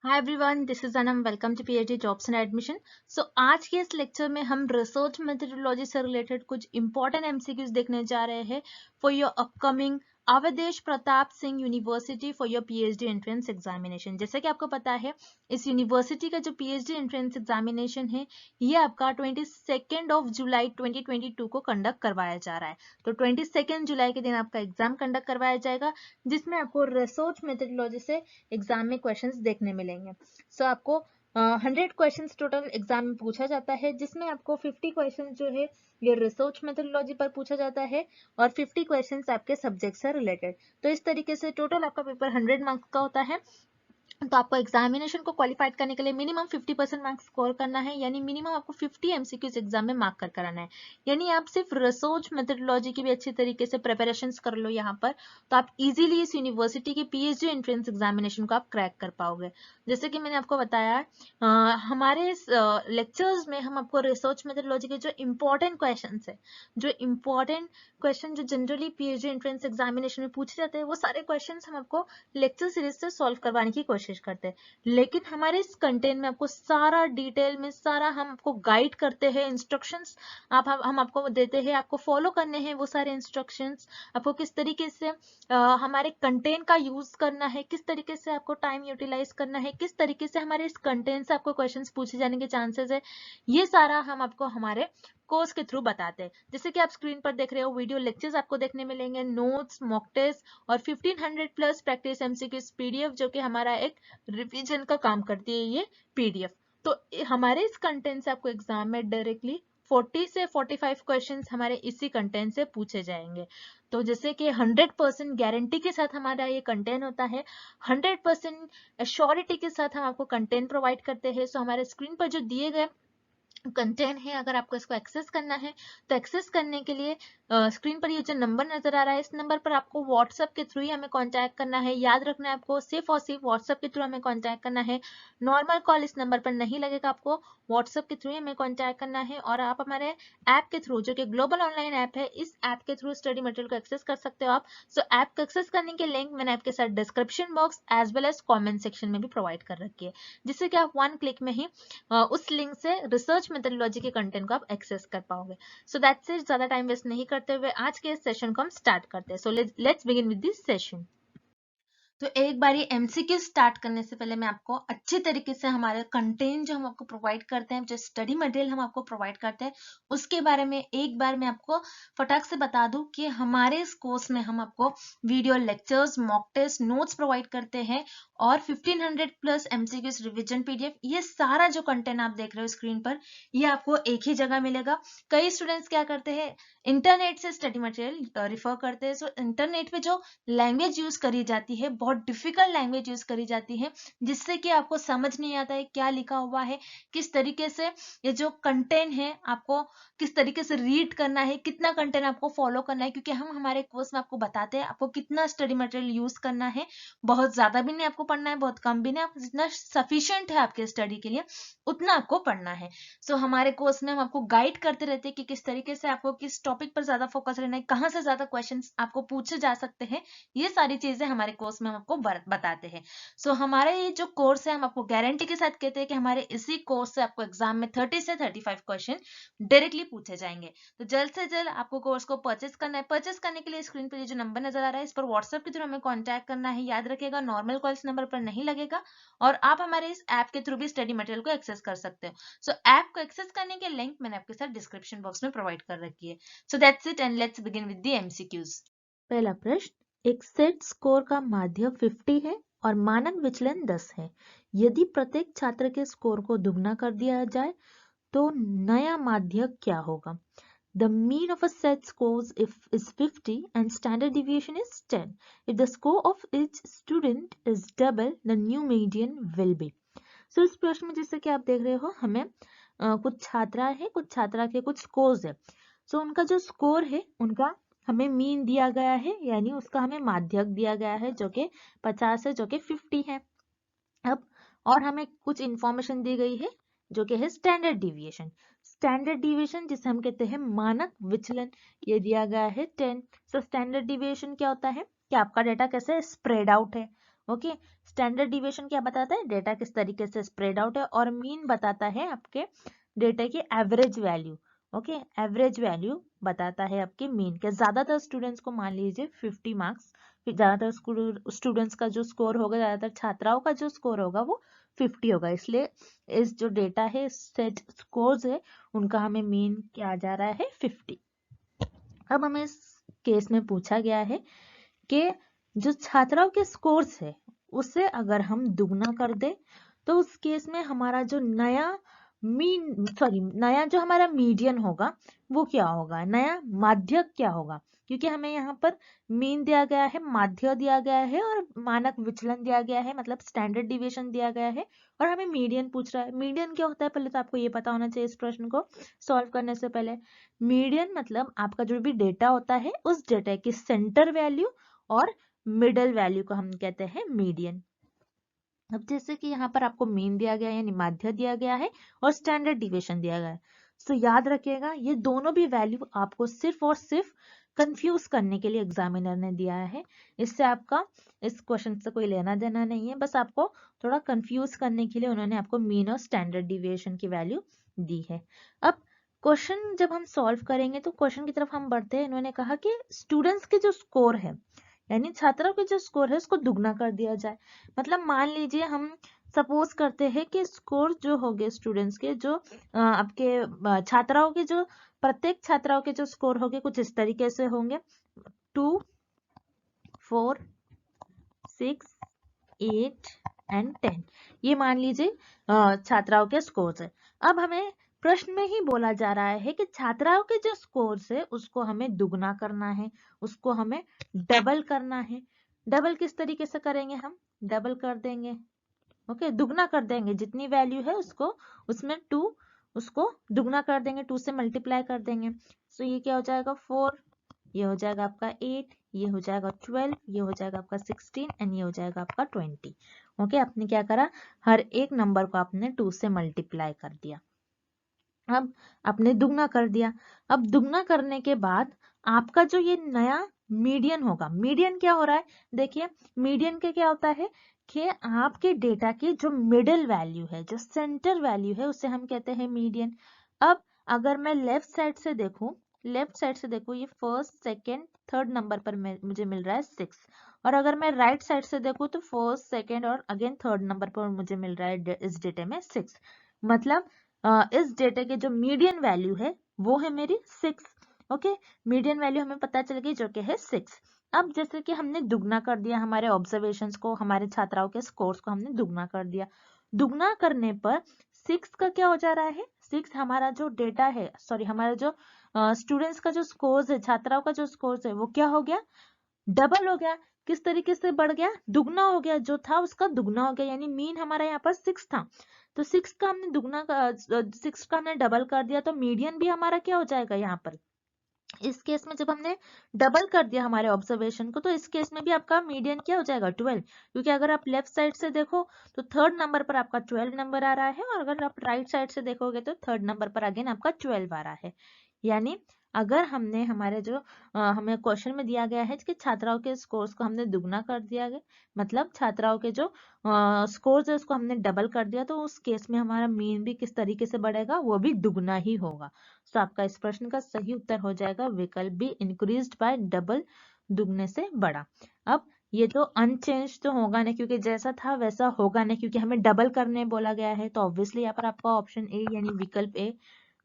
Hi everyone, this is Anam. Welcome to PhD jobs and admission. So आज के इस lecture में हम रिसर्च मेथडोलॉजी से रिलेटेड कुछ इंपॉर्टेंट एमसीक्यूज देखने जा रहे हैं for your upcoming Awadhesh Pratap Singh university for your PhD entrance examination. जैसे कि आपको पता है, इस यूनिवर्सिटी का जो पीएचडी एंट्रेंस एग्जामिनेशन है ये आपका 22 जुलाई 2022 को कंडक्ट करवाया जा रहा है। तो 22 जुलाई के दिन आपका एग्जाम कंडक्ट करवाया जाएगा, जिसमें आपको रिसर्च मेथडोलॉजी से एग्जाम में क्वेश्चंस देखने मिलेंगे। सो आपको 100 क्वेश्चंस टोटल एग्जाम में पूछा जाता है, जिसमें आपको 50 क्वेश्चंस जो है ये रिसर्च मेथडोलॉजी पर पूछा जाता है और 50 क्वेश्चंस आपके सब्जेक्ट से रिलेटेड। तो इस तरीके से टोटल आपका पेपर 100 मार्क्स का होता है। तो आपको एग्जामिनेशन को क्वालिफाइड करने के लिए मिनिमम 50% मार्क्स स्कोर करना है, यानी मिनिमम आपको 50 एमसीक्यूज एग्जाम में मार्क कर कराना है। यानी आप सिर्फ रिसर्च मेथडोलॉजी की भी अच्छी तरीके से प्रिपरेशंस कर लो यहाँ पर, तो आप इजीली इस यूनिवर्सिटी के पीएचडी एंट्रेंस एग्जामिनेशन को आप क्रैक कर पाओगे। जैसे कि मैंने आपको बताया, हमारे इस लेक्चर्स में हम आपको रिसर्च मेथडोलॉजी के जो इम्पोर्टेंट क्वेश्चन है, जो इम्पोर्टेंट क्वेश्चन जो जनरली पीएचडी एंट्रेंस एग्जामिनेशन में पूछे जाते हैं, वो सारे क्वेश्चन हम आपको लेक्चर सीरीज से सॉल्व करवाने की कोशिश करते हैं। लेकिन हमारे इस कंटेंट में आपको सारा डिटेल में सारा हम आपको गाइड करते हैं, इंस्ट्रक्शंस हम आपको देते हैं, आपको फॉलो करने हैं वो सारे इंस्ट्रक्शंस। आपको किस तरीके से हमारे कंटेंट का यूज करना है, किस तरीके से आपको टाइम यूटिलाइज करना है, किस तरीके से हमारे इस कंटेंट से आपको क्वेश्चंस पूछे जाने के चांसेस है, ये सारा हम आपको हमारे कोर्स के थ्रू बताते हैं। जैसे कि आप स्क्रीन पर देख रहे हो, वीडियो लेक्चर्स आपको देखने मिलेंगे, नोट्स, मॉक टेस्ट और 1500 प्लस प्रैक्टिस एमसीक्यूज पीडीएफ, जो कि हमारा एक रिवीजन का काम करती है ये पीडीएफ। तो हमारे इस कंटेंट से आपको एग्जाम में डायरेक्टली 40 से 45 क्वेश्चंस हमारे इसी कंटेंट से पूछे जाएंगे। तो जैसे कि 100% गारंटी के साथ हमारा ये कंटेंट होता है, 100% एश्योरिटी के साथ हम आपको कंटेंट प्रोवाइड करते हैं। सो हमारे स्क्रीन पर जो दिए गए कंटेंट है, अगर आपको इसको एक्सेस करना है तो एक्सेस करने के लिए स्क्रीन पर ये जो नंबर नजर आ रहा है, इस नंबर पर आपको व्हाट्सएप के थ्रू ही हमें कांटेक्ट करना है। याद रखना है आपको, सिर्फ और सिर्फ व्हाट्सएप के थ्रू हमें कांटेक्ट करना है। नॉर्मल कॉल इस नंबर पर नहीं लगेगा, आपको व्हाट्सएप के थ्रू ही हमें कांटेक्ट करना है। और आप हमारे ऐप के थ्रू, जो कि ग्लोबल ऑनलाइन ऐप है, इस ऐप के थ्रू स्टडी मटेरियल को एक्सेस कर सकते हो आप। सो ऐप को एक्सेस करने के लिंक मैंने आपके साथ description box as well as comment section में भी प्रोवाइड कर रखी है, जिससे कि आप 1 क्लिक में ही उस लिंक से रिसर्च मेथडोलॉजी के कंटेंट को आप एक्सेस कर पाओगे। So that's it. ज्यादा टाइम वेस्ट नहीं करते हुए आज के इस सेशन को हम स्टार्ट करते हैं। So let's begin with this session. तो एक बार ये एमसीक्यू स्टार्ट करने से पहले मैं आपको अच्छे तरीके से हमारे कंटेंट जो हम आपको प्रोवाइड करते हैं, जो स्टडी मटेरियल हम आपको प्रोवाइड करते हैं, उसके बारे में एक बार मैं आपको फटाक से बता दूं कि हमारे इस कोर्स में हम आपको video lectures, mock test, notes provide करते हैं और 1500 प्लस एमसीक्यूज रिविजन पीडीएफ। ये सारा जो कंटेंट आप देख रहे हो स्क्रीन पर, ये आपको एक ही जगह मिलेगा। कई स्टूडेंट्स क्या करते हैं, इंटरनेट से स्टडी मटेरियल रिफर करते हैं। सो इंटरनेट पे जो लैंग्वेज यूज करी जाती है, बहुत डिफिकल्ट लैंग्वेज यूज करी जाती है, जिससे कि आपको समझ नहीं आता है क्या लिखा हुआ है, किस तरीके से ये जो कंटेंट है आपको किस तरीके से रीड करना है, कितना कंटेंट आपको फॉलो करना है। क्योंकि हम हमारे कोर्स में आपको बताते हैं आपको कितना स्टडी मटेरियल यूज करना है। बहुत ज्यादा भी नहीं आपको पढ़ना है, बहुत कम भी नहीं, आप जितना सफिशिएंट है आपके स्टडी के लिए उतना आपको पढ़ना है। सो हमारे कोर्स में हम आपको गाइड करते रहते हैं कि किस तरीके से आपको किस टॉपिक पर ज्यादा फोकस रहना है, कहाँ से ज्यादा क्वेश्चंस आपको पूछे जा सकते हैं। ये सारी चीजें हमारे कोर्स में हम आपको बताते हैं। सो हमारे ये जो कोर्स है, हम आपको गारंटी के साथ कहते हैं कि हमारे इसी कोर्स से आपको एग्जाम में 30 से 35 क्वेश्चन डायरेक्टली पूछे जाएंगे। तो जल्द से जल्द आपको कोर्स को परचेस करना है। परचेस करने के लिए स्क्रीन पर ये जो नंबर नजर आ रहा है, इस पर व्हाट्सएप के थ्रू हमें कॉन्टैक्ट करना है। याद रखिएगा, नॉर्मल कॉल इस नंबर पर नहीं लगेगा और आप हमारे इस ऐप के थ्रू भी स्टडी मटेरियल को एक्सेस कर सकते हो। सो ऐप को एक्सेस करने के लिंक मैंने आपके साथ डिस्क्रिप्शन बॉक्स में प्रोवाइड कर रखी है। So that's it and let's begin with the MCQs. पहला प्रश्न, एक सेट स्कोर का माध्य 50 है और मानक विचलन 10 है। यदि प्रत्येक छात्र के स्कोर को दुगना कर दिया जाए तो नया माध्य क्या होगा? The mean of a set scores is 50 and standard deviation is 10. If the score of each student is double, the new median will be. So इस प्रश्न में जैसे कि आप देख रहे हो, हमें कुछ छात्रा है, कुछ छात्रा के कुछ स्कोर्स है। सो उनका जो स्कोर है उनका हमें मीन दिया गया है, यानी उसका हमें माध्यक दिया गया है जो कि 50 है, जो कि 50 है। अब और हमें कुछ इंफॉर्मेशन दी गई है जो कि है स्टैंडर्ड डिविएशन। स्टैंडर्ड डिविएशन जिसे हम कहते हैं मानक विचलन, ये दिया गया है 10। सो स्टैंडर्ड डिविएशन क्या होता है कि आपका डेटा कैसे स्प्रेड आउट है, ओके, स्टैंडर्ड डिविएशन क्या बताता है, डेटा किस तरीके से स्प्रेड आउट है, और मीन बताता है आपके डेटा की average value. Okay, average value बताता है आपके मीन के। ज्यादातर स्टूडेंट्स को मान लीजिए 50 मार्क्स, ज्यादातर स्टूडेंट्स का जो स्कोर होगा, ज्यादातर छात्राओं का जो स्कोर होगा वो 50 होगा, इसलिए इस जो डेटा है, सेट स्कोर्स है, उनका हमें मीन क्या आ जा रहा है 50। अब हमें इस केस में पूछा गया है कि जो छात्राओं के स्कोर्स है उससे अगर हम दुगना कर दे तो उस केस में हमारा जो नया जो हमारा मीडियन होगा वो क्या होगा, नया माध्यक क्या होगा, क्योंकि हमें यहाँ पर मीन दिया गया है, माध्य दिया गया है और मानक विचलन दिया गया है, मतलब स्टैंडर्ड डिविएशन दिया गया है, और हमें मीडियन पूछ रहा है। मीडियन क्या होता है पहले तो आपको ये पता होना चाहिए इस प्रश्न को सॉल्व करने से पहले। मीडियन मतलब आपका जो भी डेटा होता है उस डेटा की सेंटर वैल्यू और मिडल वैल्यू को हम कहते हैं मीडियन। अब जैसे कि यहाँ पर आपको मीन दिया गया है यानी माध्य दिया गया है और स्टैंडर्ड डिविएशन दिया गया है, तो याद रखिएगा ये दोनों भी वैल्यू आपको सिर्फ और सिर्फ कंफ्यूज करने के लिए एग्जामिनर ने दिया है। इससे आपका इस क्वेश्चन से कोई लेना देना नहीं है, बस आपको थोड़ा कंफ्यूज करने के लिए उन्होंने आपको मीन और स्टैंडर्ड डिविएशन की वैल्यू दी है। अब क्वेश्चन जब हम सॉल्व करेंगे तो क्वेश्चन की तरफ हम बढ़ते हैं। इन्होंने कहा कि स्टूडेंट्स के जो स्कोर है यानी छात्रों के जो स्कोर है उसको दुगना कर दिया जाए। मतलब मान लीजिए हम सपोज करते हैं कि स्कोर जो हो गए स्टूडेंट्स के, जो आपके छात्राओं के जो प्रत्येक छात्राओं के जो स्कोर होंगे कुछ इस तरीके से होंगे 2, 4, 6, 8 एंड 10, ये मान लीजिए छात्राओं के स्कोर्स है। अब हमें प्रश्न में ही बोला जा रहा है कि छात्राओं के जो स्कोर्स है उसको हमें दुगना करना है, उसको हमें डबल करना है। डबल किस तरीके से करेंगे, हम डबल कर देंगे, ओके, दुगना कर देंगे, जितनी वैल्यू है उसको उसमें 2 उसको दुगना कर देंगे, 2 से मल्टीप्लाई कर देंगे। सो ये क्या हो जाएगा 4, ये हो जाएगा आपका 8, ये हो जाएगा 12, ये हो जाएगा आपका 16 एंड ये हो जाएगा आपका 20। ओके, आपने क्या करा, हर एक नंबर को आपने 2 से मल्टीप्लाई कर दिया। अब आपने दुगना कर दिया। अब दुगना करने के बाद आपका जो ये नया मीडियन होगा, मीडियन क्या हो रहा है, देखिए मीडियन के क्या होता है कि आपके डेटा की जो मिडिल वैल्यू है, जो सेंटर वैल्यू है, उसे हम कहते हैं मीडियन। अब अगर मैं लेफ्ट साइड से देखूं, ये फर्स्ट सेकेंड थर्ड नंबर पर मुझे मिल रहा है 6, और अगर मैं राइट साइड से देखूं तो फर्स्ट सेकेंड और अगेन थर्ड नंबर पर मुझे मिल रहा है इस डेटे में 6। मतलब इस डेटा के जो मीडियन वैल्यू है वो है मेरी 6। ओके, मीडियन वैल्यू हमें पता चल गई जो कि है 6। अब जैसे कि हमने दुगना कर दिया हमारे ऑब्जर्वेशंस को, हमारे छात्राओं के स्कोर्स को हमने दुगना कर दिया। दुगना करने पर 6 का क्या हो जा रहा है, 6 हमारा जो डेटा है, सॉरी हमारा जो स्टूडेंट्स का जो स्कोर्स है, छात्राओं का जो स्कोर्स है वो क्या हो गया, डबल हो गया। किस तरीके से बढ़ गया, दुगना हो गया, जो था उसका दुगना हो गया, यानी मीन हमारा यहाँ पर 6 था तो 6 का हमने 6 का हमने डबल कर दिया, तो मीडियन भी हमारा क्या हो जाएगा यहाँ पर। इस केस में जब हमने डबल कर दिया हमारे ऑब्जर्वेशन को तो इस केस में भी आपका मीडियन क्या हो जाएगा 12, क्योंकि अगर आप लेफ्ट साइड से देखो तो थर्ड नंबर पर आपका 12 नंबर आ रहा है, और अगर आप राइट साइड से देखोगे तो थर्ड नंबर पर अगेन आपका 12 आ रहा है। यानी अगर हमने हमारे जो हमें क्वेश्चन में दिया गया है कि छात्राओं के स्कोर्स को हमने दुगना कर दिया गया, मतलब छात्राओं के जो स्कोर्स है उसको हमने डबल कर दिया, तो उस केस में हमारा मीन भी किस तरीके से बढ़ेगा, वो भी दुगना ही होगा। तो आपका इस प्रश्न का सही उत्तर हो जाएगा विकल्प बी, इंक्रीज्ड बाय डबल, दुगने से बढ़ा। अब ये तो अनचेंज तो होगा नहीं, क्योंकि जैसा था वैसा होगा नहीं, क्योंकि हमें डबल करने बोला गया है, तो ऑब्वियसली यहाँ पर आपका ऑप्शन ए यानी विकल्प ए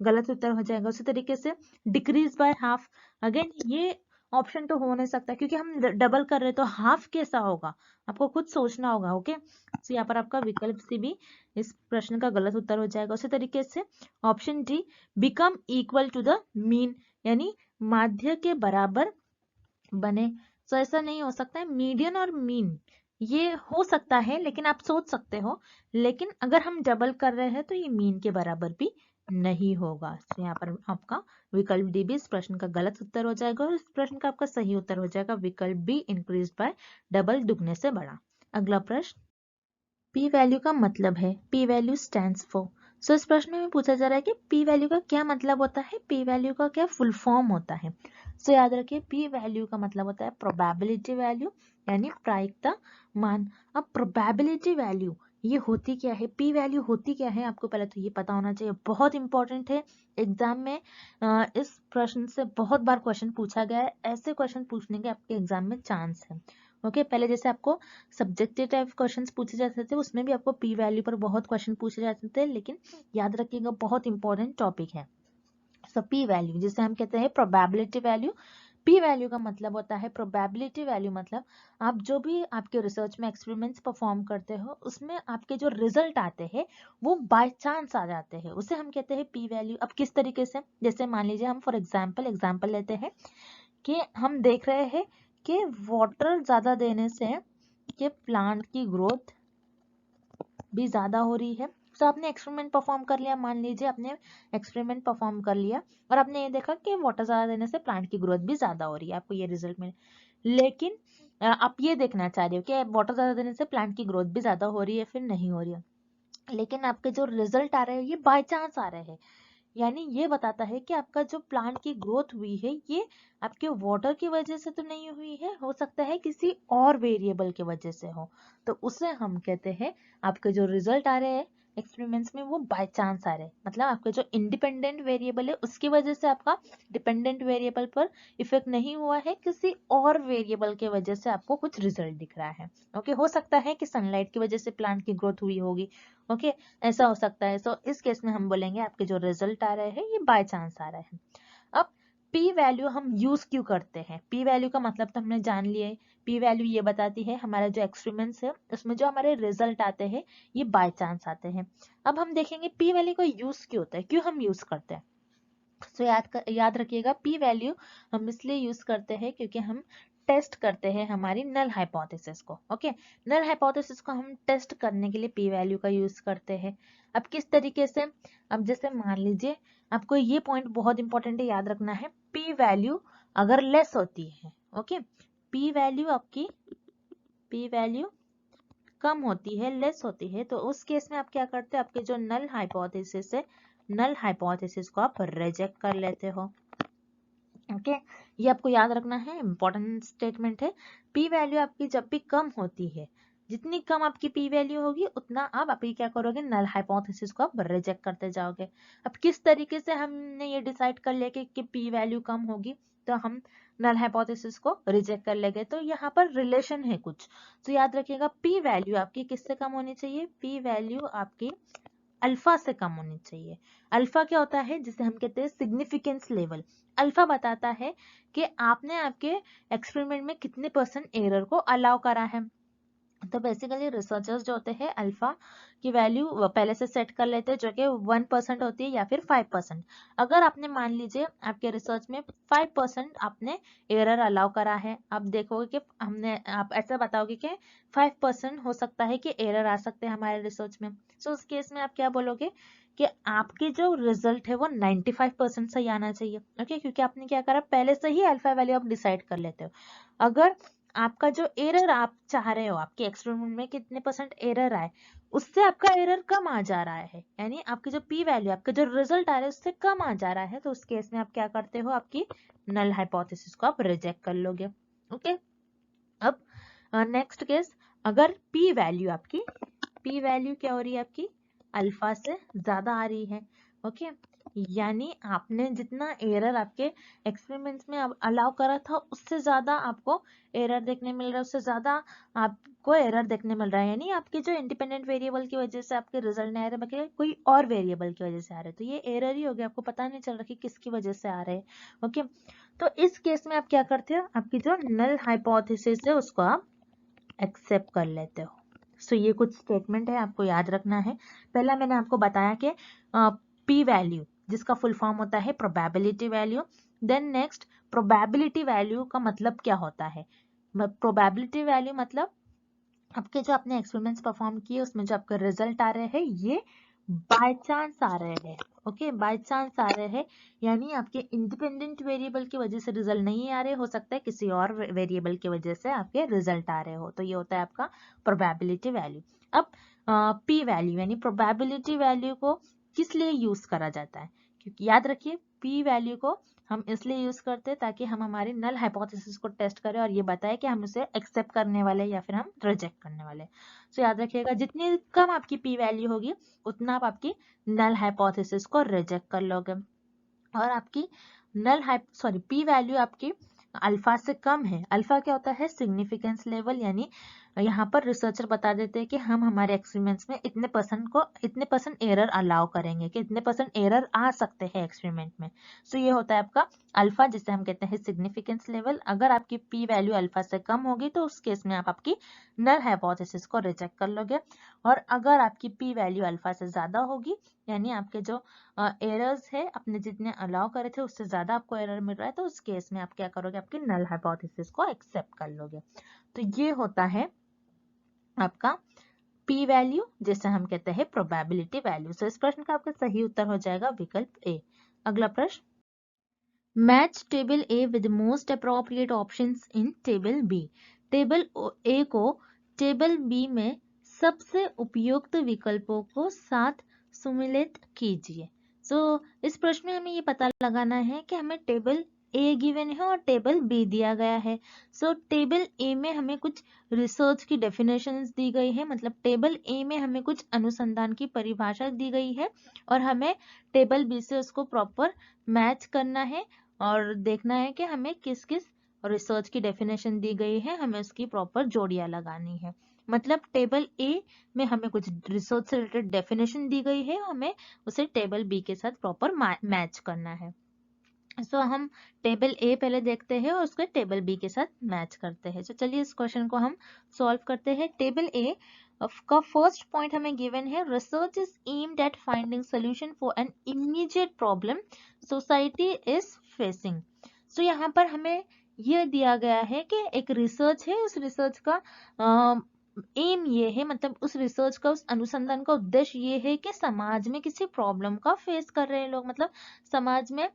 गलत उत्तर हो जाएगा। उसी तरीके से डिक्रीज बाय हाफ, अगेन ये ऑप्शन तो हो नहीं सकता, क्योंकि हम डबल कर रहे तो हाफ कैसा होगा, आपको खुद सोचना होगा। ओके, तो यहाँ पर आपका विकल्प सी भी इस प्रश्न का गलत उत्तर हो जाएगा। उसी तरीके से option D, become equal to the mean, यानी माध्य के बराबर बने। तो ऐसा नहीं हो सकता है, मीडियन और मीन ये हो सकता है, लेकिन आप सोच सकते हो, लेकिन अगर हम डबल कर रहे हैं तो ये मीन के बराबर भी नहीं होगा। तो यहाँ पर आपका विकल्प डी भी इस प्रश्न का गलत उत्तर हो जाएगा, और इस प्रश्न का आपका सही उत्तर हो जाएगा विकल्प बी, इंक्रीज बाय डबल, दुगने से बड़ा। अगला प्रश्न, पी वैल्यू का मतलब है, पी वैल्यू स्टैंड्स फॉर। सो इस प्रश्न में पूछा जा रहा है कि पी वैल्यू का क्या मतलब होता है, पी वैल्यू का क्या फुल फॉर्म होता है। सो याद रखिए पी वैल्यू का मतलब होता है प्रोबेबिलिटी वैल्यू यानी प्रायिकता मान। अब प्रोबेबिलिटी वैल्यू ये होती क्या है, पी वैल्यू होती क्या है, आपको पहले तो ये पता होना चाहिए, बहुत इंपॉर्टेंट है। एग्जाम में इस प्रश्न से बहुत बार क्वेश्चन पूछा गया है, ऐसे क्वेश्चन पूछने के आपके एग्जाम में चांस है। ओके पहले जैसे आपको सब्जेक्टिव टाइप क्वेश्चंस पूछे जाते थे उसमें भी आपको पी वैल्यू पर बहुत क्वेश्चन पूछे जाते थे, लेकिन याद रखिएगा बहुत इंपॉर्टेंट टॉपिक है। सो पी वैल्यू जिसे हम कहते हैं प्रोबेबिलिटी वैल्यू, पी वैल्यू का मतलब होता है प्रोबेबिलिटी वैल्यू मतलब आप जो भी आपके रिसर्च में एक्सपेरिमेंट्स परफॉर्म करते हो उसमें आपके जो रिजल्ट आते हैं वो बाय चांस आ जाते हैं, उसे हम कहते हैं पी वैल्यू। अब किस तरीके से, जैसे मान लीजिए हम फॉर एग्जाम्पल लेते हैं कि हम देख रहे हैं कि वाटर ज्यादा देने से कि प्लांट की ग्रोथ भी ज्यादा हो रही है। तो आपने एक्सपेरिमेंट परफॉर्म कर लिया, मान लीजिए आपने एक्सपेरिमेंट परफॉर्म कर लिया और आपने ये देखा कि वाटर ज्यादा देने से प्लांट की ग्रोथ भी ज्यादा हो रही है, आपको ये रिजल्ट मिले। लेकिन आप ये देखना चाह रहे हो कि वाटर ज्यादा देने से प्लांट की ग्रोथ भी ज्यादा हो रही है फिर नहीं हो रही है, लेकिन आपके जो रिजल्ट आ रहे हैं ये बाय चांस आ रहे हैं। यानी ये बताता है कि आपका जो प्लांट की ग्रोथ हुई है ये आपके वाटर की वजह से तो नहीं हुई है, हो सकता है किसी और वेरिएबल की वजह से हो, तो उसे हम कहते हैं आपके जो रिजल्ट आ रहे हैं एक्सपेरिमेंट्स में वो बाय चांस आ रहे हैं, मतलब आपके जो इंडिपेंडेंट वेरिएबल है उसकी वजह से आपका डिपेंडेंट वेरिएबल पर इफेक्ट नहीं हुआ है, किसी और वेरिएबल की वजह से आपको कुछ रिजल्ट दिख रहा है। ओके हो सकता है कि सनलाइट की वजह से प्लांट की ग्रोथ हुई होगी, ओके ऐसा हो सकता है। सो इस केस में हम बोलेंगे आपके जो रिजल्ट आ रहे हैं ये बाय चांस आ रहे हैं। अब पी वैल्यू हम यूज क्यों करते हैं, पी वैल्यू का मतलब तो हमने जान लिया है। पी वैल्यू ये बताती है हमारा जो एक्सपेरिमेंट्स है उसमें जो हमारे रिजल्ट आते हैं ये बाय चांस आते हैं। अब हम देखेंगे पी वैल्यू का यूज क्यों होता है, क्यों हम यूज करते हैं। सो याद रखिएगा पी वैल्यू हम इसलिए यूज करते हैं क्योंकि हम टेस्ट करते हैं हमारी नल हाइपोथेसिस को। ओके नल हाइपोथेसिस को हम टेस्ट करने के लिए पी वैल्यू का यूज करते हैं। अब किस तरीके से, अब जैसे मान लीजिए आपको ये पॉइंट बहुत इंपॉर्टेंट है याद रखना है, पी वैल्यू अगर लेस होती है, ओके पी वैल्यू आपकी पी वैल्यू कम होती है लेस होती है, तो उस केस में आप क्या करते हैं, आपके जो नल हाइपोथेसिस है नल हाइपोथेसिस को आप रिजेक्ट कर लेते हो। ओके ये आपको याद रखना है, इंपॉर्टेंट स्टेटमेंट है। पी वैल्यू आपकी जब भी कम होती है, जितनी कम आपकी पी वैल्यू होगी उतना आप अभी क्या करोगे, नल हाइपोथेसिस को आप रिजेक्ट करते जाओगे। अब किस तरीके से हमने ये डिसाइड कर लिया कि पी वैल्यू कम होगी तो हम नल हाइपोथेसिस को रिजेक्ट कर लेंगे, तो यहाँ पर रिलेशन है कुछ। तो याद रखिएगा पी वैल्यू आपकी किससे कम होनी चाहिए, पी वैल्यू आपकी अल्फा से कम होनी चाहिए। अल्फा क्या होता है, जिसे हम कहते हैं सिग्निफिकेंस लेवल। अल्फा बताता है कि आपने आपके एक्सपेरिमेंट में कितने परसेंट एरर को अलाउ करा है। तो बेसिकली रिसर्चर्स जो होते हैं अल्फा की वैल्यू पहले से सेट कर लेते हैं जो कि 1% होती है या फिर 5%। अगर आपने मान लीजिए आपके रिसर्च में 5% आपने एरर अलाउ करा है, आप देखोगे कि हमने आप ऐसा बताओगे कि 5% हो सकता है कि एरर आ सकते हैं हमारे रिसर्च में। सो उस केस में आप क्या बोलोगे कि आपके जो रिजल्ट है वो 95% सही आना चाहिए। ओके क्योंकि आपने क्या करा, पहले से ही अल्फा वैल्यू आप डिसाइड कर लेते हो। अगर आपका जो एरर आप चाह रहे हो आपके एक्सपेरिमेंट में कितने परसेंट एरर आए, उससे आपका एरर कम आ जा रहा है, यानी आपकी जो पी वैल्यू आपका जो रिजल्ट आ रहा है उससे कम आ जा रहा है, तो उस केस में आप क्या करते हो, आपकी नल हाइपोथेसिस को आप रिजेक्ट कर लोगे। ओके अब नेक्स्ट केस, अगर पी वैल्यू आपकी पी वैल्यू क्या हो रही है आपकी अल्फा से ज्यादा आ रही है। ओके यानी आपने जितना एरर आपके एक्सपेरिमेंट्स में अलाउ करा था उससे ज्यादा आपको एरर देखने मिल रहा है, उससे ज्यादा आपको एरर देखने मिल रहा है, यानी आपके जो इंडिपेंडेंट वेरिएबल की वजह से आपके रिजल्ट नहीं आ रहे बल्कि कोई और वेरिएबल की वजह से आ रहे हैं, तो ये एरर ही हो गया, आपको पता नहीं चल रहा कि किसकी वजह से आ रहे हैं। ओके तो इस केस में आप क्या करते हो, आपकी जो नल हाइपोथेसिस है उसको आप एक्सेप्ट कर लेते हो। सो ये कुछ स्टेटमेंट है आपको याद रखना है। पहला मैंने आपको बताया कि पी वैल्यू जिसका फुल फॉर्म होता है probability value. Then next probability value का मतलब क्या होता है, प्रोबेबिलिटी वैल्यू मतलब आपके जो आपने एक्सपेरिमेंट्स परफॉर्म किए उसमें जो आपके रिजल्ट आ रहे हैं ये बाय चांस आ रहे हैं। ओके बाय चांस आ रहे हैं यानी आपके इंडिपेंडेंट वेरिएबल की वजह से रिजल्ट नहीं आ रहे, हो सकता है किसी और वेरिएबल की वजह से आपके रिजल्ट आ रहे हो, तो ये होता है आपका प्रोबेबिलिटी वैल्यू। अब पी वैल्यू यानी प्रोबेबिलिटी वैल्यू को किस लिए यूज करा जाता है, क्योंकि याद रखिए पी वैल्यू को हम इसलिए यूज करते हैं ताकि हम हमारी नल हाइपोथेसिस को टेस्ट करें और ये बताए कि हम उसे एक्सेप्ट करने वाले या फिर हम रिजेक्ट करने वाले। सो याद रखिएगा जितनी कम आपकी पी वैल्यू होगी उतना आप आपकी नल हाइपोथेसिस को रिजेक्ट कर लोगे। और आपकी पी वैल्यू आपकी अल्फा से कम है। अल्फा क्या होता है, सिग्निफिकेंस लेवल, यानी यहाँ पर रिसर्चर बता देते हैं कि हम हमारे एक्सपेरिमेंट्स में इतने परसेंट एरर अलाउ करेंगे, कि इतने परसेंट एरर आ सकते हैं एक्सपेरिमेंट में। सो ये होता है आपका अल्फा, जिसे हम कहते हैं सिग्निफिकेंस लेवल। अगर आपकी पी वैल्यू अल्फा से कम होगी तो उस केस में आप आपकी नल हाइपोथेसिस को रिजेक्ट कर लोगे। और अगर आपकी पी वैल्यू अल्फा से ज्यादा होगी, यानी आपके जो एरर्स है अपने जितने अलाउ करे थे उससे ज्यादा आपको एरर मिल रहा है, तो उस केस में आप क्या करोगे, आपकी नल हाइपोथेसिस को एक्सेप्ट कर लोगे। तो ये होता है आपका पी वैल्यू, जिसे हम कहते हैं प्रोबेबिलिटी वैल्यू। सो इस प्रश्न का आपका सही उत्तर हो जाएगा विकल्प ए। अगला प्रश्न, match table A with most appropriate options in table B. Table A को टेबल बी में सबसे उपयुक्त विकल्पों को साथ सम्मिलित कीजिए। इस प्रश्न में हमें ये पता लगाना है कि हमें टेबल ए गिवन है और टेबल बी दिया गया है। टेबल ए में हमें कुछ रिसर्च की डेफिनेशंस दी गई है, मतलब टेबल ए में हमें कुछ अनुसंधान की परिभाषा दी गई है और हमें टेबल बी से उसको प्रॉपर मैच करना है और देखना है कि हमें किस किस रिसर्च की डेफिनेशन दी गई है, हमें उसकी प्रॉपर जोड़ियां लगानी है। मतलब टेबल ए में हमें कुछ रिसर्च से रिलेटेड डेफिनेशन दी गई है, हमें उसे टेबल बी के साथ प्रॉपर मैच करना है। हम टेबल ए पहले देखते हैं और उसको टेबल बी के साथ मैच करते हैं। चलिए इस क्वेश्चन को हम सॉल्व करते हैं। टेबल ए का फर्स्ट पॉइंट हमें गिवन है, research is aimed at finding solution for an immediate problem society is facing. यहाँ पर हमें यह दिया गया है कि एक रिसर्च है, उस रिसर्च का एम ये है, मतलब उस रिसर्च का, उस अनुसंधान का उद्देश्य ये है कि समाज में किसी प्रॉब्लम का फेस कर रहे हैं लोग, मतलब समाज में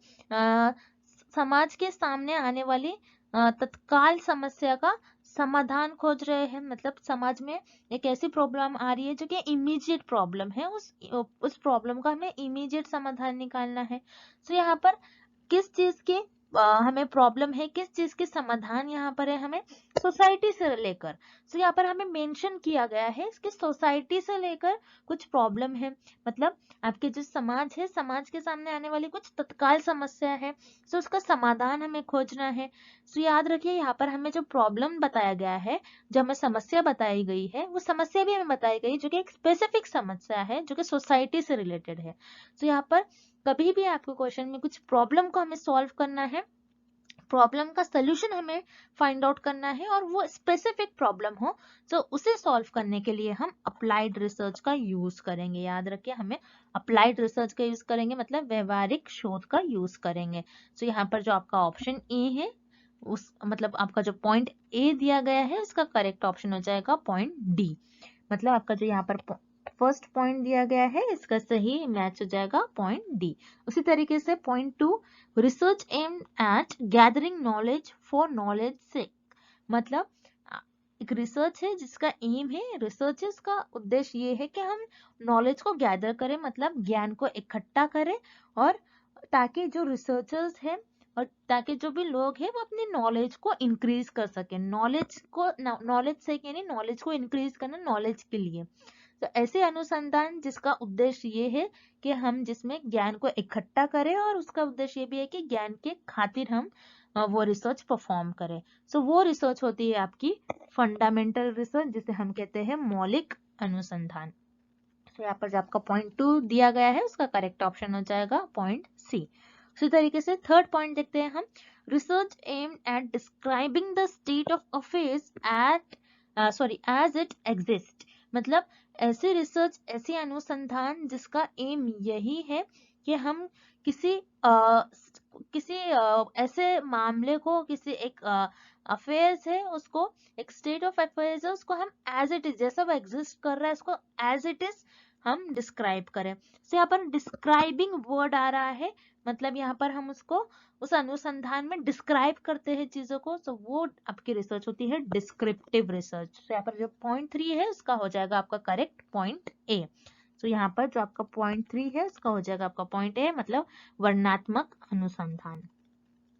समाज के सामने आने वाली तत्काल समस्या का समाधान खोज रहे हैं। मतलब समाज में एक ऐसी प्रॉब्लम आ रही है जो कि इमीडिएट प्रॉब्लम है, उस प्रॉब्लम का हमें इमीडिएट समाधान निकालना है। यहाँ पर किस चीज के हमें प्रॉब्लम है, किस चीज के समाधान यहाँ पर है, हमें सोसाइटी से लेकर। यहाँ पर हमें मेंशन किया गया है कि सोसाइटी से लेकर कुछ प्रॉब्लम है, मतलब आपके जो समाज है, समाज के सामने आने वाली कुछ तत्काल समस्या है, उसका समाधान हमें खोजना है। याद रखिए यहाँ पर हमें जो प्रॉब्लम बताया गया है, जो हमें समस्या बताई गई है, वो समस्या भी हमें बताई गई जो कि एक स्पेसिफिक समस्या है जो कि सोसाइटी से रिलेटेड है। यहाँ पर कभी भी आपको क्वेश्चन में कुछ प्रॉब्लम को हमें सॉल्व करना है, प्रॉब्लम का सलूशन हमें फाइंड आउट करना है और वो स्पेसिफिक प्रॉब्लम हो, तो उसे सॉल्व करने के लिए हम अप्लाइड रिसर्च का यूज करेंगे। याद रखिए हमें अप्लाइड रिसर्च का यूज करेंगे, मतलब व्यवहारिक शोध का यूज करेंगे। यहाँ पर जो आपका ऑप्शन ए है, उस मतलब आपका जो पॉइंट ए दिया गया है उसका करेक्ट ऑप्शन हो जाएगा पॉइंट डी। मतलब आपका जो यहाँ पर फर्स्ट पॉइंट दिया गया है इसका सही मैच हो जाएगा पॉइंट डी। उसी तरीके से point 2, research aimed at gathering knowledge for knowledge sake. मतलब एक रिसर्च है जिसका एम है, रिसर्च का उद्देश्य ये है कि हम नॉलेज को गैदर करें, मतलब ज्ञान को इकट्ठा करें, और ताकि जो रिसर्चर्स हैं और ताकि जो भी लोग हैं वो अपनी नॉलेज को इंक्रीज कर सके, नॉलेज से यानी नॉलेज को इंक्रीज करना, नॉलेज के लिए। तो ऐसे अनुसंधान जिसका उद्देश्य ये है कि हम जिसमें ज्ञान को इकट्ठा करें और उसका उद्देश्य ये भी है कि ज्ञान के खातिर हम वो रिसर्च परफॉर्म करें। वो रिसर्च होती है आपकी फंडामेंटल रिसर्च, जिसे हम कहते हैं मौलिक अनुसंधान। यहाँ पर जो आपका पॉइंट 2 दिया गया है उसका करेक्ट ऑप्शन हो जाएगा पॉइंट सी। उसी तरीके से थर्ड पॉइंट देखते हैं हम, research aimed at describing the state of affairs as it exist. मतलब ऐसी रिसर्च, ऐसी अनुसंधान जिसका एम यही है कि हम किसी ऐसे मामले को, किसी एक अफेयर्स है उसको, एक स्टेट ऑफ अफेयर्स है उसको हम एज इट इज, जैसा वो एग्जिस्ट कर रहा है उसको एज इट इज हम डिस्क्राइब करें। यहाँ पर डिस्क्राइबिंग वर्ड आ रहा है, मतलब यहाँ पर हम उसको उस अनुसंधान में डिस्क्राइब करते हैं चीजों को, तो वो आपकी रिसर्च होती है डिस्क्रिप्टिव रिसर्च। यहाँ पर जो पॉइंट 3 है उसका हो जाएगा आपका करेक्ट पॉइंट ए। तो यहाँ पर जो आपका पॉइंट 3 है उसका हो जाएगा आपका पॉइंट ए, मतलब वर्णनात्मक अनुसंधान।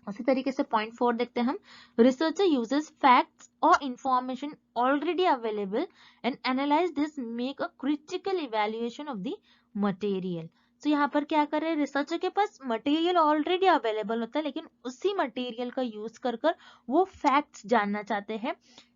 उसी तरीके से पॉइंट 4 देखते हैं हम। रिसर्चर यूजेस फैक्ट्स और information already available and analyse this, make a critical evaluation of the material. तो यहाँ पर क्या कर रहे हैं, रिसर्चर के पास मटेरियल ऑलरेडी अवेलेबल होता है, लेकिन उसी मटेरियल का यूज कर कर वो फैक्ट्स जानना चाहते हैं।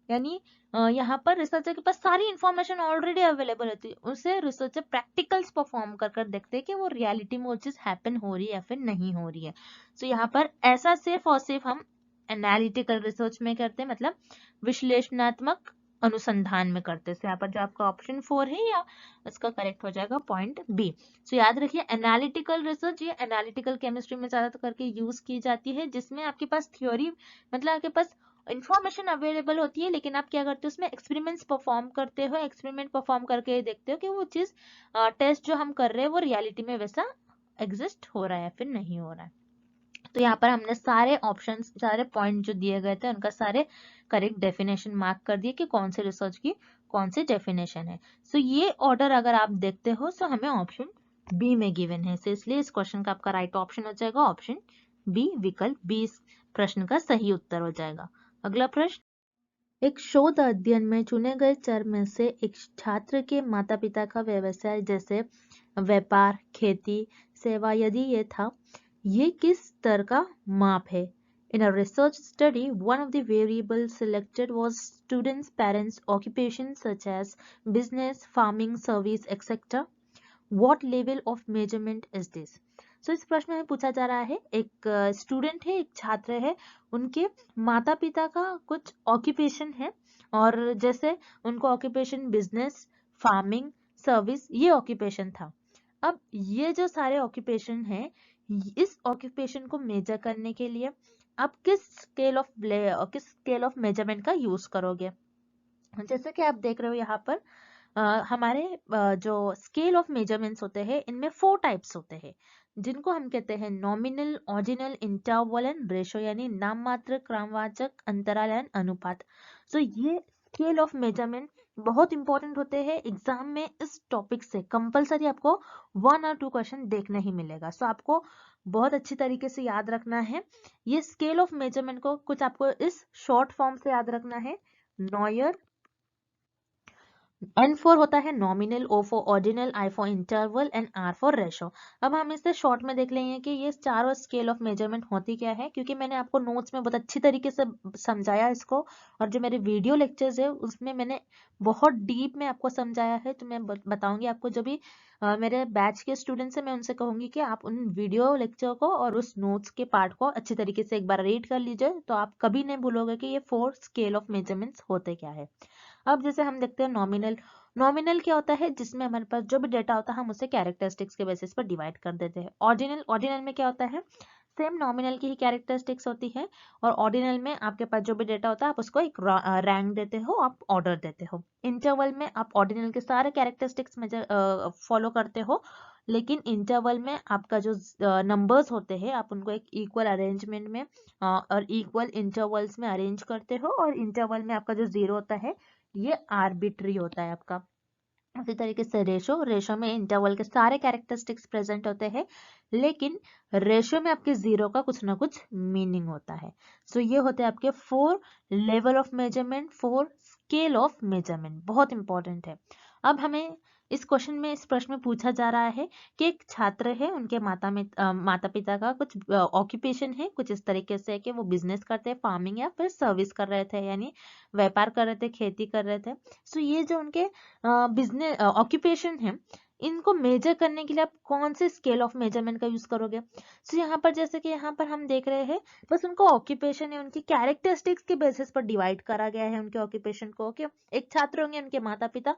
यानी यहाँ पर रिसर्चर के पास सारी इंफॉर्मेशन ऑलरेडी अवेलेबल होती है, उसे रिसर्चर प्रैक्टिकल्स परफॉर्म कर कर देखते हैं कि वो रियलिटी में वो चीज हैपन हो रही है या फिर नहीं हो रही है। तो यहाँ पर ऐसा सिर्फ और सिर्फ हम एनालिटिकल रिसर्च में करते हैं, मतलब विश्लेषणात्मक अनुसंधान में करते हैं। यहाँ पर जो आपका ऑप्शन 4 है या इसका करेक्ट हो जाएगा पॉइंट बी। तो याद रखिए एनालिटिकल रिसर्च ये एनालिटिकल केमिस्ट्री में ज्यादा करके यूज की जाती है, जिसमें आपके पास थ्योरी मतलब आपके पास इंफॉर्मेशन अवेलेबल होती है, लेकिन आप क्या करते हो उसमें एक्सपेरिमेंट्स परफॉर्म करते हो, एक्सपेरिमेंट परफॉर्म करके देखते हो कि वो चीज टेस्ट जो हम कर रहे हैं वो रियलिटी में वैसा एग्जिस्ट हो रहा है या फिर नहीं हो रहा है। तो यहाँ पर हमने सारे ऑप्शंस, सारे पॉइंट जो दिए गए थे उनका सारे करेक्ट डेफिनेशन मार्क कर दिए कि कौन से रिसर्च की कौन सी डेफिनेशन है। सो ये ऑर्डर अगर आप देखते हो तो हमें ऑप्शन बी में गिवन है, इसलिए इस क्वेश्चन का आपका राइट ऑप्शन हो जाएगा ऑप्शन बी, विकल्प बी इस प्रश्न का सही उत्तर हो जाएगा। अगला प्रश्न, एक शोध अध्ययन में चुने गए 4 में से एक छात्र के माता पिता का व्यवसाय जैसे व्यापार, खेती, सेवा यदि ये था, ये किस स्तर का माप है? In a research study, one of the variables selected was students' parents' occupation such as business, farming, service, etc. What level of measurement is this? So इस प्रश्न में पूछा जा रहा है, एक स्टूडेंट है, एक छात्र है, उनके माता पिता का कुछ ऑक्यूपेशन है और जैसे उनको ऑक्यूपेशन बिजनेस, फार्मिंग, सर्विस ये ऑक्यूपेशन था। अब ये जो सारे ऑक्यूपेशन है, इस ऑक्यूपेशन को मेजर करने के लिए आप किस स्केल ऑफ मेजरमेंट का यूज करोगे? जैसे कि आप देख रहे हो यहाँ पर हमारे जो स्केल ऑफ मेजरमेंट्स होते हैं इनमें 4 टाइप्स होते हैं, जिनको हम कहते हैं nominal, ordinal, interval and ratio, यानी नाममात्र, क्रमवाचक, अंतराल एंड अनुपात। तो ये स्केल ऑफ मेजरमेंट बहुत इंपॉर्टेंट होते हैं एग्जाम में। इस टॉपिक से कंपलसरी आपको 1 और 2 क्वेश्चन देखने ही मिलेगा। सो आपको बहुत अच्छी तरीके से याद रखना है ये स्केल ऑफ मेजरमेंट को, कुछ आपको इस शॉर्ट फॉर्म से याद रखना है। नॉयर, N फॉर होता है nominal, O for ordinal, I for interval and R for ratio. अब हम इसे शॉर्ट में देख लेंगे कि ये चारों स्केल ऑफ मेजरमेंट होती क्या है, क्योंकि मैंने आपको नोट्स में बहुत अच्छी तरीके से समझाया इसको, और जो मेरे वीडियो लेक्चर्स है उसमें मैंने बहुत डीप में आपको समझाया है। तो मैं बताऊंगी आपको, जो भी मेरे बैच के स्टूडेंट्स हैं मैं उनसे कहूंगी कि आप उन वीडियो लेक्चर को और उस नोट्स के पार्ट को अच्छी तरीके से एक बार रीड कर लीजिए, तो आप कभी नहीं भूलोगे कि ये 4 स्केल ऑफ मेजरमेंट्स होते क्या है। अब जैसे हम देखते हैं नॉमिनल। नॉमिनल क्या होता है, जिसमें हमारे पास जो भी डेटा होता है हम उसे कैरेक्टरिस्टिक्स के बेसिस पर डिवाइड कर देते हैं। ऑर्डिनल, ऑर्डिनल में क्या होता है, सेम नॉमिनल की ही कैरेक्टरिस्टिक्स होती है, और ऑर्डिनल में आपके पास जो भी डेटा होता है आप उसको एक रैंक देते हो, आप ऑर्डर देते हो। इंटरवल में आप ऑर्डिनल के सारे कैरेक्टरिस्टिक्स मेजर फॉलो करते हो, लेकिन इंटरवल में आपका जो नंबर्स होते हैं आप उनको एक इक्वल अरेंजमेंट में और इक्वल इंटरवल्स में अरेंज करते हो, और इंटरवल में आपका जो 0 होता है ये आर्बिट्री होता है आपका। उसी तरीके से रेशो, रेशो में इंटरवल के सारे कैरेक्टरिस्टिक्स प्रेजेंट होते हैं, लेकिन रेशो में आपके 0 का कुछ ना कुछ मीनिंग होता है। सो ये होते हैं आपके 4 level of measurement, 4 scale of measurement, बहुत इंपॉर्टेंट है। अब हमें इस क्वेश्चन में, इस प्रश्न में पूछा जा रहा है कि एक छात्र है, उनके माता पिता का कुछ ऑक्यूपेशन है, कुछ इस तरीके से कि वो बिजनेस करते हैं, फार्मिंग या फिर सर्विस कर रहे थे, यानी व्यापार कर रहे थे, खेती कर रहे थे। सो ये जो उनके बिजनेस ऑक्यूपेशन है, इनको मेजर करने के लिए आप कौन से स्केल ऑफ मेजरमेंट का यूज करोगे? सो यहाँ पर जैसे कि यहाँ पर हम देख रहे हैं, बस उनको ऑक्यूपेशन है, उनकी कैरेक्टरिस्टिक्स के बेसिस पर डिवाइड करा गया है उनके ऑक्यूपेशन को। ओके, एक छात्र होंगे, उनके माता पिता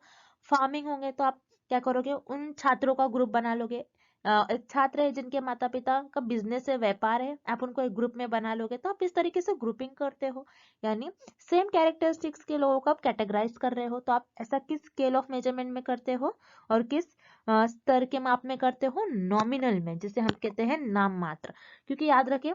फार्मिंग होंगे, तो आप क्या करोगे, उन छात्रों का ग्रुप बना लोगे। एक छात्र है जिनके माता पिता का बिजनेस है, व्यापार है, आप उनको एक ग्रुप में बना लोगे, तो आप इस तरीके से ग्रुपिंग करते हो, यानी सेम कैरेक्टरिस्टिक्स के लोगों को आप कैटेगराइज कर रहे हो। तो आप ऐसा किस स्केल ऑफ मेजरमेंट में करते हो और किस स्तर के माप में करते हो? नॉमिनल में, जिसे हम कहते हैं नाम मात्र। क्योंकि याद रखिए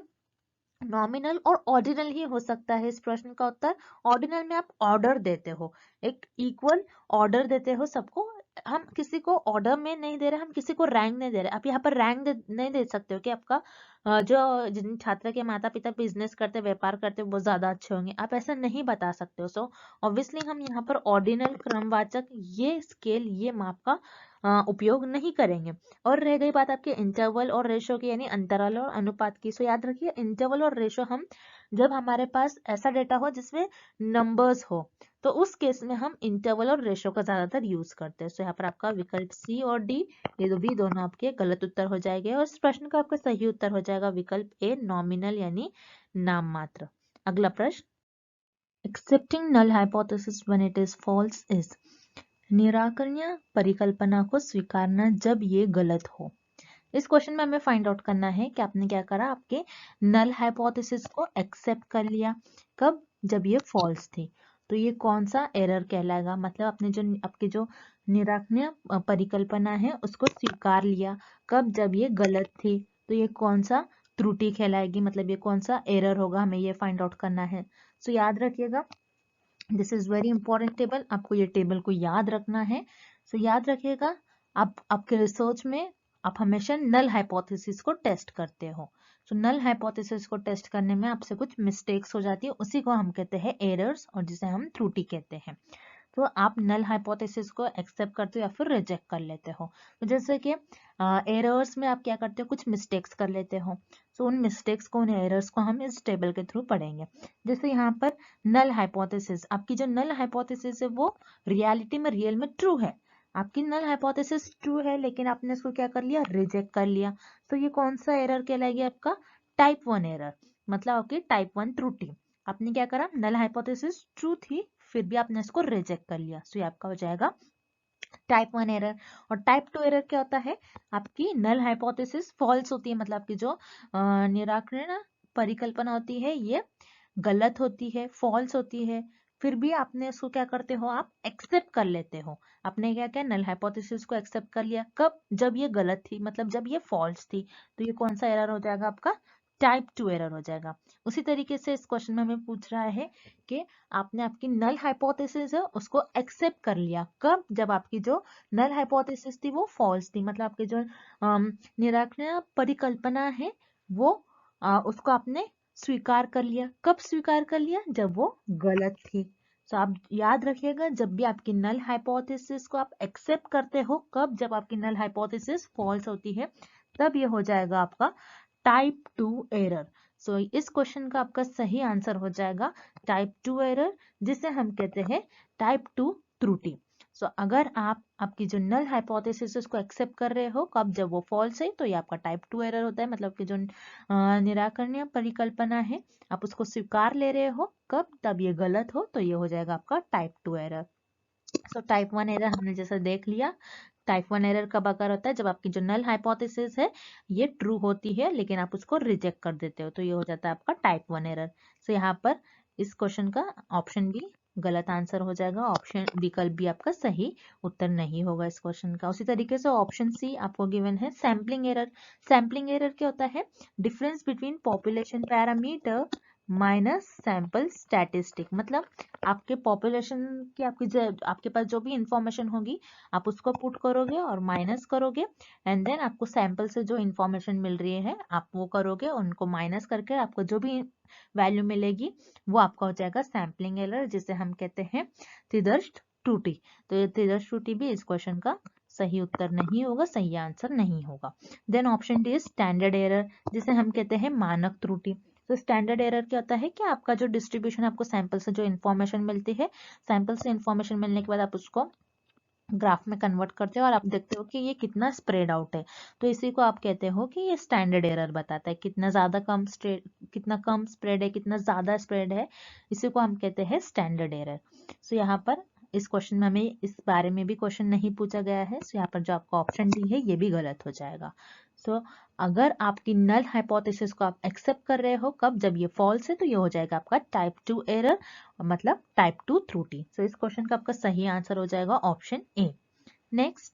नॉमिनल और ऑर्डिनल ही हो सकता है इस प्रश्न का उत्तर। ऑर्डिनल में आप ऑर्डर देते हो, एक इक्वल ऑर्डर देते हो सबको, हम किसी को ऑर्डर में नहीं दे रहे, हम किसी को रैंक नहीं दे रहे। आप यहाँ पर रैंक नहीं दे सकते हो कि आपका जो जिन छात्र के माता पिता बिजनेस करते, व्यापार करते, वो ज्यादा अच्छे होंगे, आप ऐसा नहीं बता सकते हो। सो ऑब्वियसली हम यहाँ पर ऑर्डिनल, क्रमवाचक, ये स्केल, ये माप का उपयोग नहीं करेंगे। और रह गई बात आपके इंटरवल और रेशो की, यानी अंतराल और अनुपात की। सो याद रखिए, इंटरवल और रेशो हम जब हमारे पास ऐसा डेटा हो जिसमें नंबर्स हो, तो उस केस में हम इंटरवल और रेशो का ज्यादातर यूज करते हैं। सो यहाँ पर आपका विकल्प सी और डी, ये दो भी दोनों आपके गलत उत्तर हो जाएंगे, और इस प्रश्न का आपका सही उत्तर हो जाएगा विकल्प ए, नॉमिनल यानी नाम मात्र। अगला प्रश्न, accepting null hypothesis when it is false is, निराकरणीय परिकल्पना को स्वीकारना जब ये गलत हो। इस क्वेश्चन में हमें फाइंड आउट करना है कि आपने क्या करा, आपके नल हाइपोथेसिस को एक्सेप्ट कर लिया, कब, जब ये फॉल्स थी। तो ये कौन सा एरर कहलाएगा, मतलब आपने जो आपकी जो निराकरणीय परिकल्पना है उसको स्वीकार लिया, कब, जब ये गलत थी। तो ये कौन सा त्रुटि कहलाएगी, मतलब ये कौन सा एरर होगा, हमें ये फाइंड आउट करना है। सो याद रखिएगा, this is very important table, आपको ये टेबल को याद रखना है। सो याद रखिएगा, आप आपके रिसर्च में आप हमेशा नल हाइपोथेसिस को टेस्ट करते हो। तो नल हाइपोथेसिस को टेस्ट करने में आपसे कुछ मिस्टेक्स हो जाती है, उसी को हम कहते हैं एरर्स, और जिसे हम त्रुटि कहते हैं। तो आप नल हाइपोथेसिस को एक्सेप्ट करते हो या फिर रिजेक्ट कर लेते हो। तो जैसे कि एरर्स में आप क्या करते हो, कुछ मिस्टेक्स कर लेते हो। तो उन मिस्टेक्स को, उन एरर्स को हम इस टेबल के थ्रू पढ़ेंगे। जैसे यहाँ पर नल हाइपोथेसिस, आपकी जो नल हाइपोथेसिस है वो रियलिटी में, रियल में ट्रू है। आपकी नल हाइपोथेसिस ट्रू है, लेकिन आपने इसको क्या कर लिया, रिजेक्ट कर लिया। तो ये कौन सा एरर कहलाएगी, आपका टाइप 1 एरर, मतलब आपकी टाइप 1 त्रुटि। आपने क्या करा, नल हाइपोथेसिस ट्रू थी, फिर भी आपने इसको रिजेक्ट कर लिया। सो ये आपका हो जाएगा टाइप 1 एरर। और टाइप 2 एरर क्या होता है, आपकी नल हाइपोथेसिस फॉल्स होती है, मतलब आपकी जो निराकरण परिकल्पना होती है ये गलत होती है, फॉल्स होती है, फिर भी आपने इसको क्या करते हो, आप एक्सेप्ट कर लेते हो। आपने क्या किया, नल हाइपोथेसिस को एक्सेप्ट कर लिया, कब, जब ये गलत थी, मतलब जब ये फॉल्स थी। तो ये कौन सा एरर हो जाएगा, आपका टाइप 2 एरर हो जाएगा। उसी तरीके से इस क्वेश्चन में हमें पूछ रहा है कि आपने आपकी नल हाइपोथेसिस है उसको एक्सेप्ट कर लिया, कब, जब आपकी जो नल हाइपोथेसिस थी वो फॉल्स थी, मतलब आपकी जो निराकरण परिकल्पना है वो उसको आपने स्वीकार कर लिया। कब स्वीकार कर लिया, जब वो गलत थी। तो आप याद रखिएगा, जब भी आपकी नल हाइपोथेसिस को आप एक्सेप्ट करते हो, कब, जब आपकी नल हाइपोथेसिस फॉल्स होती है, तब ये हो जाएगा आपका टाइप 2 एरर। सो इस क्वेश्चन का आपका सही आंसर हो जाएगा टाइप 2 एरर, जिसे हम कहते हैं टाइप 2 त्रुटि। सो अगर आप आपकी जो नल हाइपोथेसिस उसको एक्सेप्ट कर रहे हो, कब, जब वो फॉल्स है, तो ये आपका टाइप 2 एरर होता है, मतलब कि जो निराकरणीय परिकल्पना है आप उसको स्वीकार ले रहे हो, कब, तब ये गलत हो, तो ये हो जाएगा आपका type 2 error. So type 1 error हमने जैसे देख लिया, टाइप 1 एरर कब अगर होता है, जब आपकी जो नल हाइपोथेसिस है ये ट्रू होती है, लेकिन आप उसको रिजेक्ट कर देते हो, तो ये हो जाता है आपका टाइप 1 एरर। सो यहाँ पर इस क्वेश्चन का ऑप्शन बी गलत आंसर हो जाएगा, ऑप्शन विकल्प भी आपका सही उत्तर नहीं होगा इस क्वेश्चन का। उसी तरीके से ऑप्शन सी आपको गिवन है सैम्पलिंग एरर। सैम्पलिंग एरर क्या होता है, difference between population parameter minus sample statistic, मतलब आपके पॉपुलेशन की आपके पास जो भी इंफॉर्मेशन होगी आप उसको पुट करोगे और माइनस करोगे, एंड देन आपको सैंपल से जो इंफॉर्मेशन मिल रही है आप वो करोगे, उनको माइनस करके आपको जो भी वैल्यू मिलेगी वो आपका हो जाएगा सैम्पलिंग एरर, जिसे हम कहते हैं त्रिदर्श त्रुटि। तो ये त्रिदर्श त्रुटि भी इस क्वेश्चन का सही उत्तर नहीं होगा, सही आंसर नहीं होगा। Then option D standard error, जिसे हम कहते हैं मानक त्रुटि। तो स्टैंडर्ड एरर क्या होता है कि आपका जो डिस्ट्रीब्यूशन, आपको सैंपल से जो इन्फॉर्मेशन मिलती है, सैंपल से इन्फॉर्मेशन मिलने के बाद आप उसको ग्राफ में कन्वर्ट करते हो और आप देखते हो कि ये कितना स्प्रेड आउट है, तो इसी को आप कहते हो कि ये स्टैंडर्ड एरर बताता है, कितना ज्यादा कितना कम स्प्रेड है, कितना ज्यादा स्प्रेड है, इसी को हम कहते हैं स्टैंडर्ड एरर। सो यहाँ पर इस क्वेश्चन में हमें इस बारे में भी क्वेश्चन नहीं पूछा गया है, सो यहाँ पर जो आपका ऑप्शन डी है ये भी गलत हो जाएगा। सो अगर आपकी नल हाइपोथेसिस को आप एक्सेप्ट कर रहे हो, कब, जब ये फॉल्स है, तो ये हो जाएगा आपका टाइप 2 एरर, मतलब टाइप 2 त्रुटि। सो इस क्वेश्चन का आपका सही आंसर हो जाएगा option A. Next,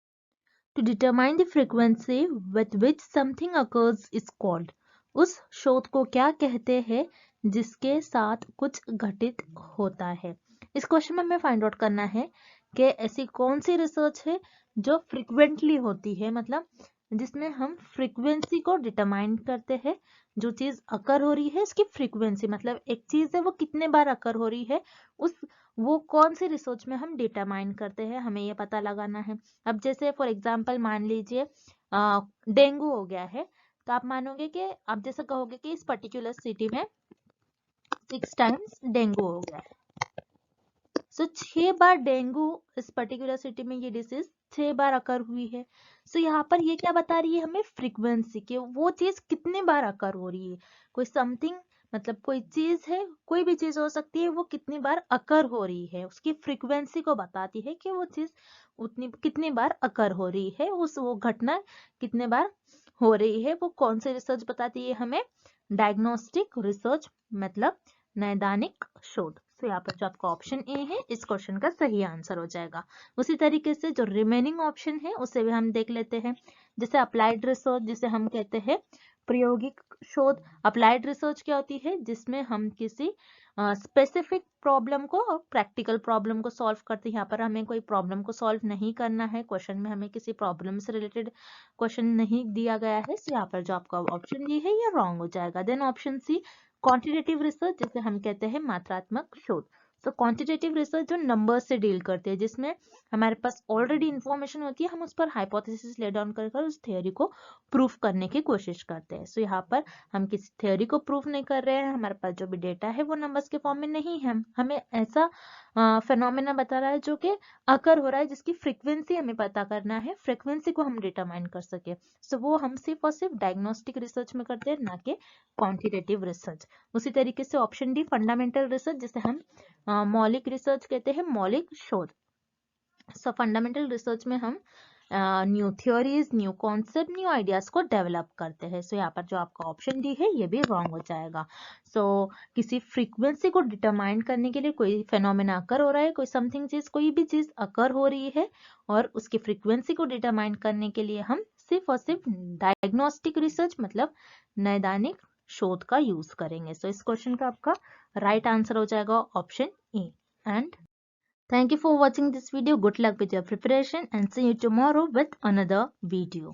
to determine the frequency with which something occurs is called, उस शोध को क्या कहते हैं जिसके साथ कुछ घटित होता है। इस क्वेश्चन में हमें फाइंड आउट करना है कि ऐसी कौन सी रिसर्च है जो फ्रिक्वेंटली होती है, मतलब जिसमें हम फ्रीक्वेंसी को डिटरमाइन करते हैं। जो चीज अकर हो रही है उसकी फ्रीक्वेंसी, मतलब एक चीज है वो कितने बार अकर हो रही है, उस वो कौन सी रिसर्च में हम डिटरमाइन करते हैं, हमें ये पता लगाना है। अब जैसे फॉर एग्जांपल मान लीजिए डेंगू हो गया है, तो आप मानोगे कि आप जैसे कहोगे कि इस पर्टिकुलर सिटी में 6 टाइम्स डेंगू हो गया है। सो 6 बार डेंगू इस पर्टिकुलर सिटी में ये डिसीज 6 बार अकर हुई है। सो यहाँ पर ये क्या बता रही है हमें, फ्रीक्वेंसी कि वो चीज कितने बार अकर हो रही है। कोई समथिंग, मतलब कोई चीज है, कोई भी चीज हो सकती है, वो कितनी बार अकर हो रही है, उसकी फ्रीक्वेंसी को बताती है कि वो चीज उतनी कितनी बार अकर हो रही है, उस वो घटना कितने बार हो रही है। वो कौन सी रिसर्च बताती है हमें, डायग्नोस्टिक रिसर्च, मतलब नैदानिक शोध। तो यहाँ पर जो आपका ऑप्शन ए है इस क्वेश्चन का सही आंसर हो जाएगा। उसी तरीके से जो रिमेनिंग ऑप्शन है उसे भी हम देख लेते हैं। जैसे अप्लाइड रिसर्च, जिसे हम कहते हैं प्रायोगिक शोध। अप्लाइड रिसर्च क्या होती है, जिसमें हम किसी स्पेसिफिक प्रॉब्लम को और प्रैक्टिकल प्रॉब्लम को सॉल्व करते हैं। यहाँ पर हमें कोई प्रॉब्लम को सॉल्व नहीं करना है, क्वेश्चन में हमें किसी प्रॉब्लम से रिलेटेड क्वेश्चन नहीं दिया गया है। तो यहाँ पर जो आपका ऑप्शन ये है ये रॉन्ग हो जाएगा। Then option C quantitative research, जिसे हम कहते हैं मात्रात्मक शोध। तो क्वांटिटेटिव रिसर्च जो नंबर से डील करते हैं, जिसमें हमारे पास ऑलरेडी इंफॉर्मेशन होती है, हम उस पर हाइपोथेसिस ले डाउन कर उस थ्योरी को प्रूफ करने की कोशिश करते हैं। सो यहाँ पर हम किसी थ्योरी को प्रूफ नहीं कर रहे हैं, हमारे पास जो भी डेटा है वो नंबर्स के फॉर्म में नहीं है, हमें ऐसा फेनोमेना बता रहा है जो कि अकर हो रहा है, जिसकी फ्रीक्वेंसी हमें पता करना है, फ्रीक्वेंसी को हम डिटरमाइन कर सके। सो वो हम सिर्फ और सिर्फ डायग्नोस्टिक रिसर्च में करते हैं, ना कि क्वांटिटेटिव रिसर्च। उसी तरीके से ऑप्शन डी फंडामेंटल रिसर्च, जिसे हम मौलिक रिसर्च कहते हैं, मौलिक शोध। सो फंडामेंटल रिसर्च में हम new theories, new concept, new ideas को डेवलप करते हैं। सो यहाँ पर जो आपका ऑप्शन डी है ये भी रॉन्ग हो जाएगा। सो किसी फ्रीक्वेंसी को डिटरमाइन करने के लिए, कोई फेनोमेना अकर हो रहा है, कोई समथिंग चीज, कोई भी चीज अकर हो रही है, और उसकी फ्रीक्वेंसी को डिटरमाइन करने के लिए हम सिर्फ और सिर्फ डायग्नोस्टिक रिसर्च, मतलब नैदानिक शोध का यूज करेंगे। सो इस क्वेश्चन का आपका राइट आंसर हो जाएगा option A. And thank you for watching this video. Good luck with your preparation and see you tomorrow with another video.